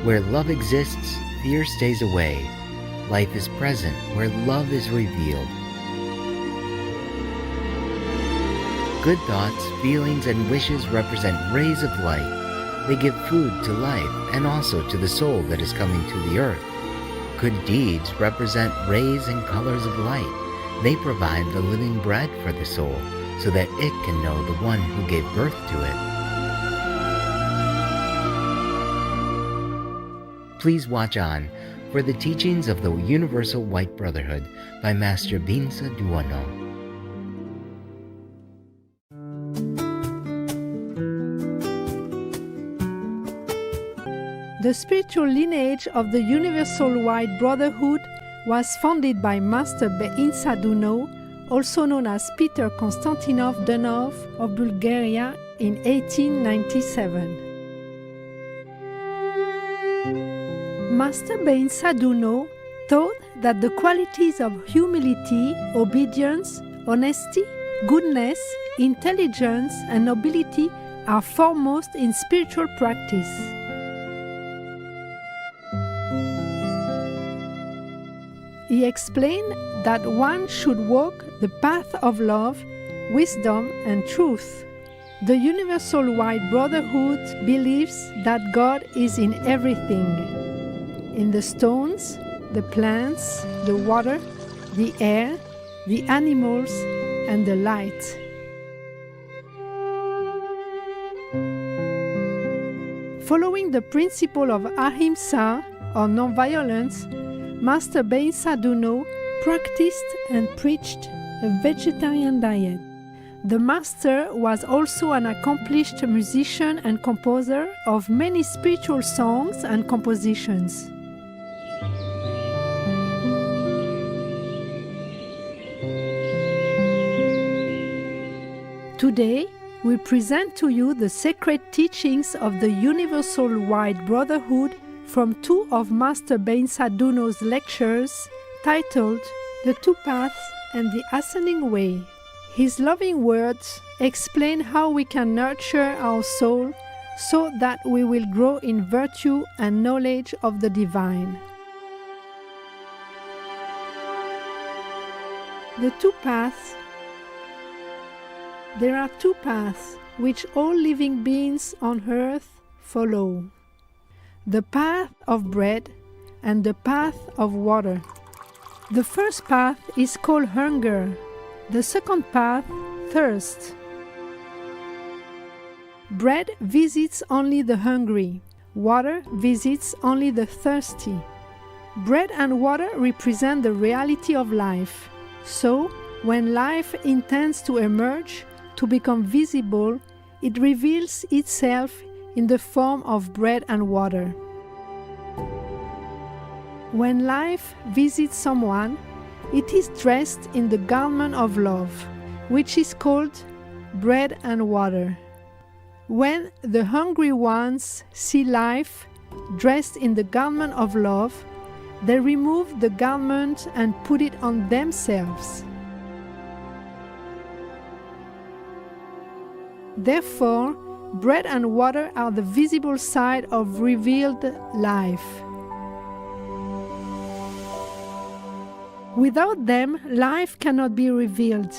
Where love exists, fear stays away. Life is present where love is revealed. Good thoughts, feelings, and wishes represent rays of light. They give food to life and also to the soul that is coming to the earth. Good deeds represent rays and colors of light. They provide the living bread for the soul so that it can know the one who gave birth to it. Please watch on for the teachings of the Universal White Brotherhood by Master 1부-두. The spiritual lineage of the Universal White Brotherhood was founded by Master 1부-du, also known as Peter Konstantinov Dunov of Bulgaria, in 1897. Master 1부-du taught that the qualities of humility, obedience, honesty, goodness, intelligence, and nobility are foremost in spiritual practice. He explained that one should walk the path of love, wisdom, and truth. The Universal White Brotherhood believes that God is in everything, in the stones, the plants, the water, the air, the animals, and the light. Following the principle of ahimsa, or non-violence, Master 1부-du practiced and preached a vegetarian diet. The Master was also an accomplished musician and composer of many spiritual songs and compositions. Today, we present to you the sacred teachings of the Universal White Brotherhood from two of Master 1부-du's lectures titled The Two Paths and the Ascending Way. His loving words explain how we can nurture our soul so that we will grow in virtue and knowledge of the divine. The two paths. There are two paths which all living beings on earth follow: the path of bread and the path of water. The first path is called hunger, the second path, thirst. Bread visits only the hungry, water visits only the thirsty. Bread and water represent the reality of life. So, when life intends to emerge, to become visible, it reveals itself in the form of bread and water. When life visits someone, it is dressed in the garment of love, which is called bread and water. When the hungry ones see life dressed in the garment of love, they remove the garment and put it on themselves. Therefore, bread and water are the visible side of revealed life. Without them, life cannot be revealed.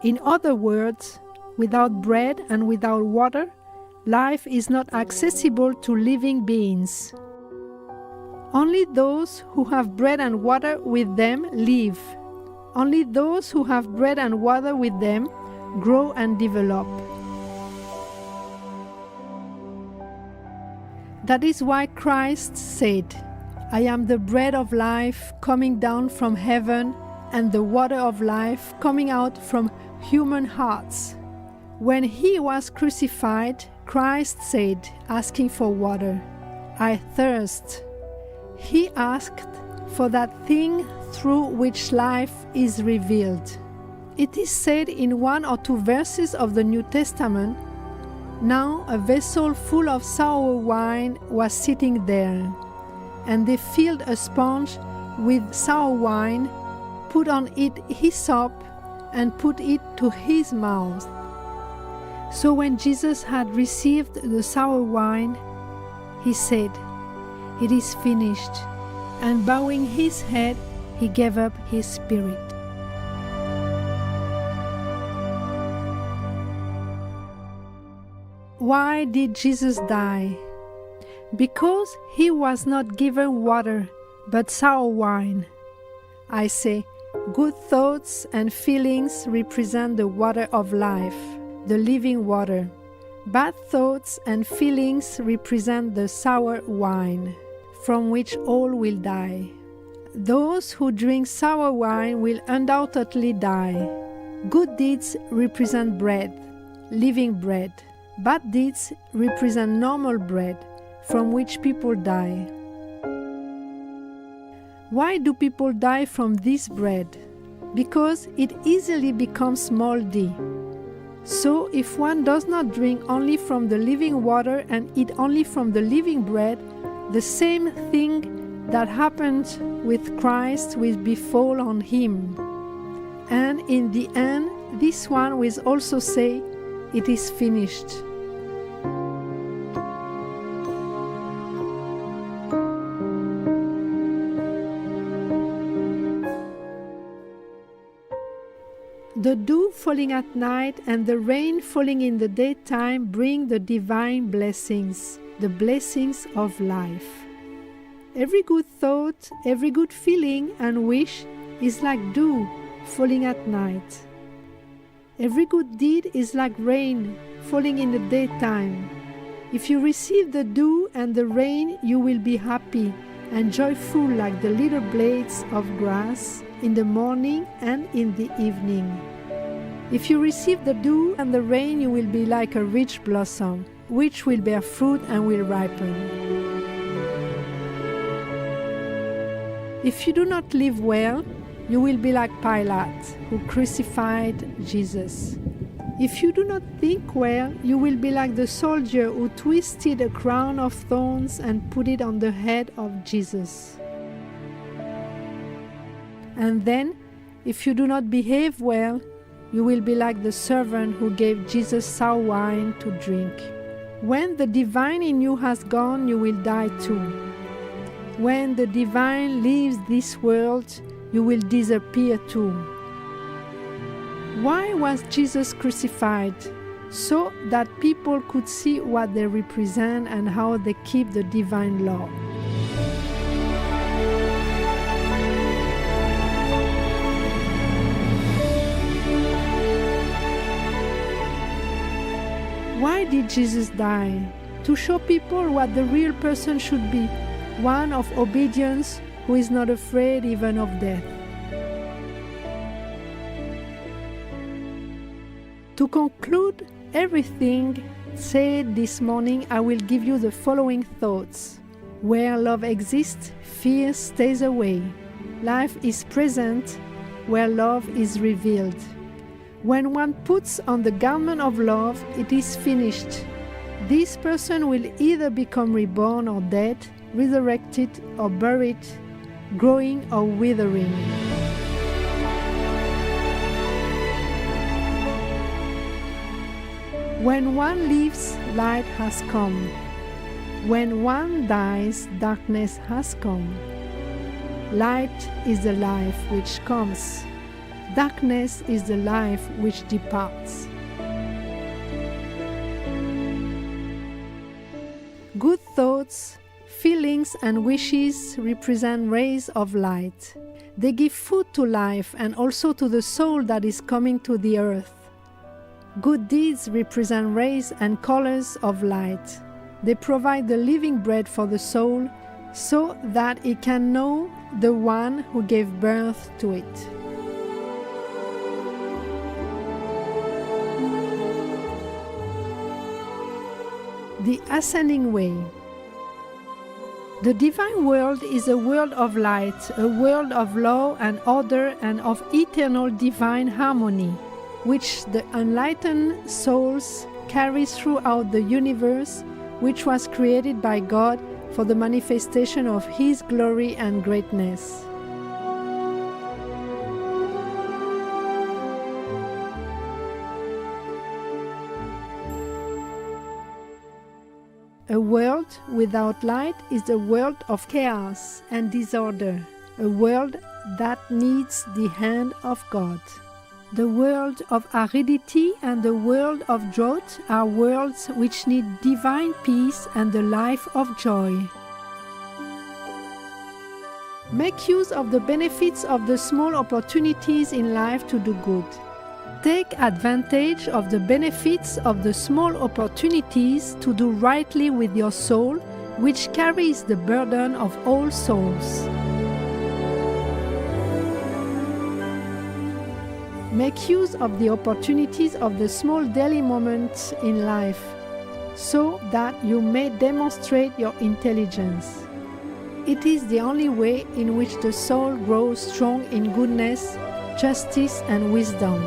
In other words, without bread and without water, life is not accessible to living beings. Only those who have bread and water with them live. Only those who have bread and water with them grow and develop. That is why Christ said, "I am the bread of life coming down from heaven and the water of life coming out from human hearts." When he was crucified, Christ said, asking for water, "I thirst." He asked for that thing through which life is revealed. It is said in one or two verses of the New Testament, "Now a vessel full of sour wine was sitting there, and they filled a sponge with sour wine, put on it hyssop, and put it to his mouth." So when Jesus had received the sour wine, he said, "It is finished," and bowing his head, he gave up his spirit. Why did Jesus die? Because he was not given water, but sour wine. I say, good thoughts and feelings represent the water of life, the living water. Bad thoughts and feelings represent the sour wine, from which all will die. Those who drink sour wine will undoubtedly die. Good deeds represent bread, living bread. Bad deeds represent normal bread, from which people die. Why do people die from this bread? Because it easily becomes moldy. So if one does not drink only from the living water and eat only from the living bread, the same thing that happened with Christ will befall on him. And in the end, this one will also say, "It is finished." The dew falling at night and the rain falling in the daytime bring the divine blessings, the blessings of life. Every good thought, every good feeling and wish is like dew falling at night. Every good deed is like rain falling in the daytime. If you receive the dew and the rain, you will be happy and joyful like the little blades of grass in the morning and in the evening. If you receive the dew and the rain, you will be like a rich blossom, which will bear fruit and will ripen. If you do not live well, you will be like Pilate, who crucified Jesus. If you do not think well, you will be like the soldier who twisted a crown of thorns and put it on the head of Jesus. And then, if you do not behave well, you will be like the servant who gave Jesus sour wine to drink. When the divine in you has gone, you will die too. When the divine leaves this world, you will disappear too. Why was Jesus crucified? So that people could see what they represent and how they keep the divine law. Why did Jesus die? To show people what the real person should be, one of obedience who is not afraid even of death. To conclude everything said this morning, I will give you the following thoughts. Where love exists, fear stays away. Life is present where love is revealed. When one puts on the garment of love, it is finished. This person will either become reborn or dead, resurrected or buried, growing or withering. When one lives, light has come. When one dies, darkness has come. Light is the life which comes. Darkness is the life which departs. Good thoughts, feelings and wishes represent rays of light. They give food to life and also to the soul that is coming to the earth. Good deeds represent rays and colors of light. They provide the living bread for the soul so that it can know the one who gave birth to it. The Ascending Way. The divine world is a world of light, a world of law and order and of eternal divine harmony, which the enlightened souls carry throughout the universe, which was created by God for the manifestation of His glory and greatness. A world without light is a world of chaos and disorder, a world that needs the hand of God. The world of aridity and the world of drought are worlds which need divine peace and the life of joy. Make use of the benefits of the small opportunities in life to do good. Take advantage of the benefits of the small opportunities to do rightly with your soul, which carries the burden of all souls. Make use of the opportunities of the small daily moments in life, so that you may demonstrate your intelligence. It is the only way in which the soul grows strong in goodness, justice, and wisdom.